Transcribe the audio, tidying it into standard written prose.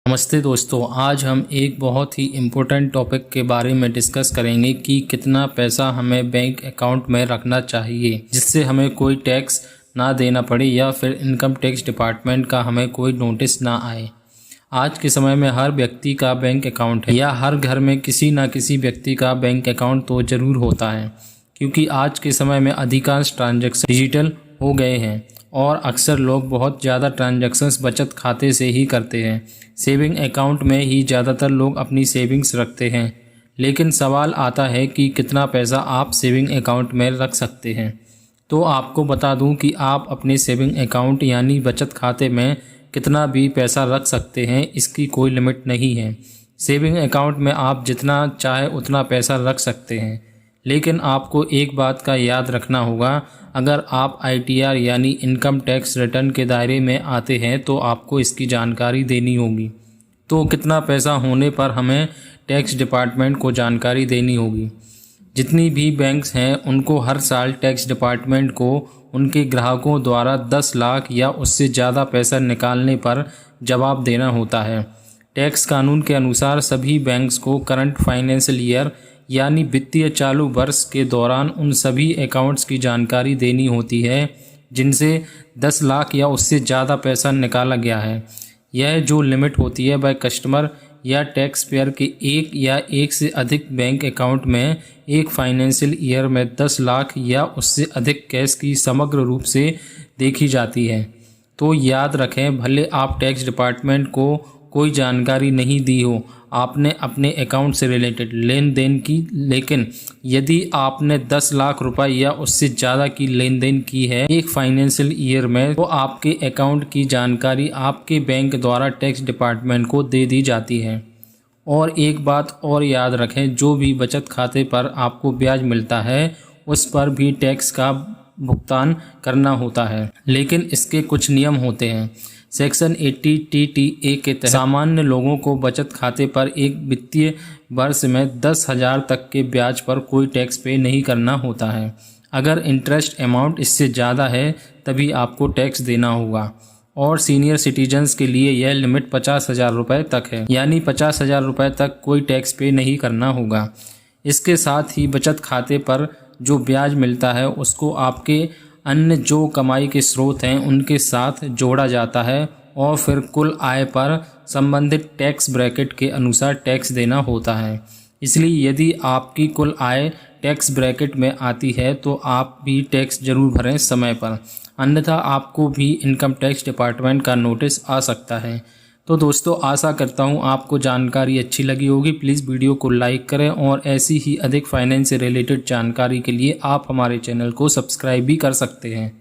नमस्ते दोस्तों, आज हम एक बहुत ही इम्पोर्टेंट टॉपिक के बारे में डिस्कस करेंगे कि कितना पैसा हमें बैंक अकाउंट में रखना चाहिए जिससे हमें कोई टैक्स ना देना पड़े या फिर इनकम टैक्स डिपार्टमेंट का हमें कोई नोटिस ना आए। आज के समय में हर व्यक्ति का बैंक अकाउंट है या हर घर में किसी न किसी व्यक्ति का बैंक अकाउंट तो ज़रूर होता है, क्योंकि आज के समय में अधिकांश ट्रांजैक्शन डिजिटल हो गए हैं और अक्सर लोग बहुत ज़्यादा ट्रांजैक्शंस बचत खाते से ही करते हैं। सेविंग अकाउंट में ही ज़्यादातर लोग अपनी सेविंग्स रखते हैं, लेकिन सवाल आता है कि कितना पैसा आप सेविंग अकाउंट में रख सकते हैं। तो आपको बता दूं कि आप अपने सेविंग अकाउंट यानी बचत खाते में कितना भी पैसा रख सकते हैं, इसकी कोई लिमिट नहीं है। सेविंग अकाउंट में आप जितना चाहे उतना पैसा रख सकते हैं, लेकिन आपको एक बात का याद रखना होगा, अगर आप ITR यानी इनकम टैक्स रिटर्न के दायरे में आते हैं तो आपको इसकी जानकारी देनी होगी। तो कितना पैसा होने पर हमें टैक्स डिपार्टमेंट को जानकारी देनी होगी। जितनी भी बैंक्स हैं उनको हर साल टैक्स डिपार्टमेंट को उनके ग्राहकों द्वारा 10 लाख या उससे ज़्यादा पैसा निकालने पर जवाब देना होता है। टैक्स कानून के अनुसार सभी बैंक्स को करंट फाइनेंशियल ईयर यानी वित्तीय चालू वर्ष के दौरान उन सभी अकाउंट्स की जानकारी देनी होती है जिनसे 10 लाख या उससे ज़्यादा पैसा निकाला गया है। यह जो लिमिट होती है वह कस्टमर या टैक्स पेयर के एक या एक से अधिक बैंक अकाउंट में एक फाइनेंशियल ईयर में 10 लाख या उससे अधिक कैश की समग्र रूप से देखी जाती है। तो याद रखें, भले आप टैक्स डिपार्टमेंट को कोई जानकारी नहीं दी हो आपने अपने अकाउंट से रिलेटेड लेन देन की, लेकिन यदि आपने 10 लाख रुपए या उससे ज़्यादा की लेन देन की है एक फाइनेंशियल ईयर में, तो आपके अकाउंट की जानकारी आपके बैंक द्वारा टैक्स डिपार्टमेंट को दे दी जाती है। और एक बात और याद रखें, जो भी बचत खाते पर आपको ब्याज मिलता है उस पर भी टैक्स का भुगतान करना होता है, लेकिन इसके कुछ नियम होते हैं। सेक्शन 80 TTA के तहत सामान्य लोगों को बचत खाते पर एक वित्तीय वर्ष में 10,000 तक के ब्याज पर कोई टैक्स पे नहीं करना होता है। अगर इंटरेस्ट अमाउंट इससे ज़्यादा है तभी आपको टैक्स देना होगा। और सीनियर सिटीजन्स के लिए यह लिमिट 50,000 रुपये तक है, यानी 50,000 रुपये तक कोई टैक्स पे नहीं करना होगा। इसके साथ ही बचत खाते पर जो ब्याज मिलता है उसको आपके अन्य जो कमाई के स्रोत हैं उनके साथ जोड़ा जाता है और फिर कुल आय पर संबंधित टैक्स ब्रैकेट के अनुसार टैक्स देना होता है। इसलिए यदि आपकी कुल आय टैक्स ब्रैकेट में आती है तो आप भी टैक्स जरूर भरें समय पर, अन्यथा आपको भी इनकम टैक्स डिपार्टमेंट का नोटिस आ सकता है। तो दोस्तों, आशा करता हूँ आपको जानकारी अच्छी लगी होगी। प्लीज़ वीडियो को लाइक करें और ऐसी ही अधिक फाइनेंस से रिलेटेड जानकारी के लिए आप हमारे चैनल को सब्सक्राइब भी कर सकते हैं।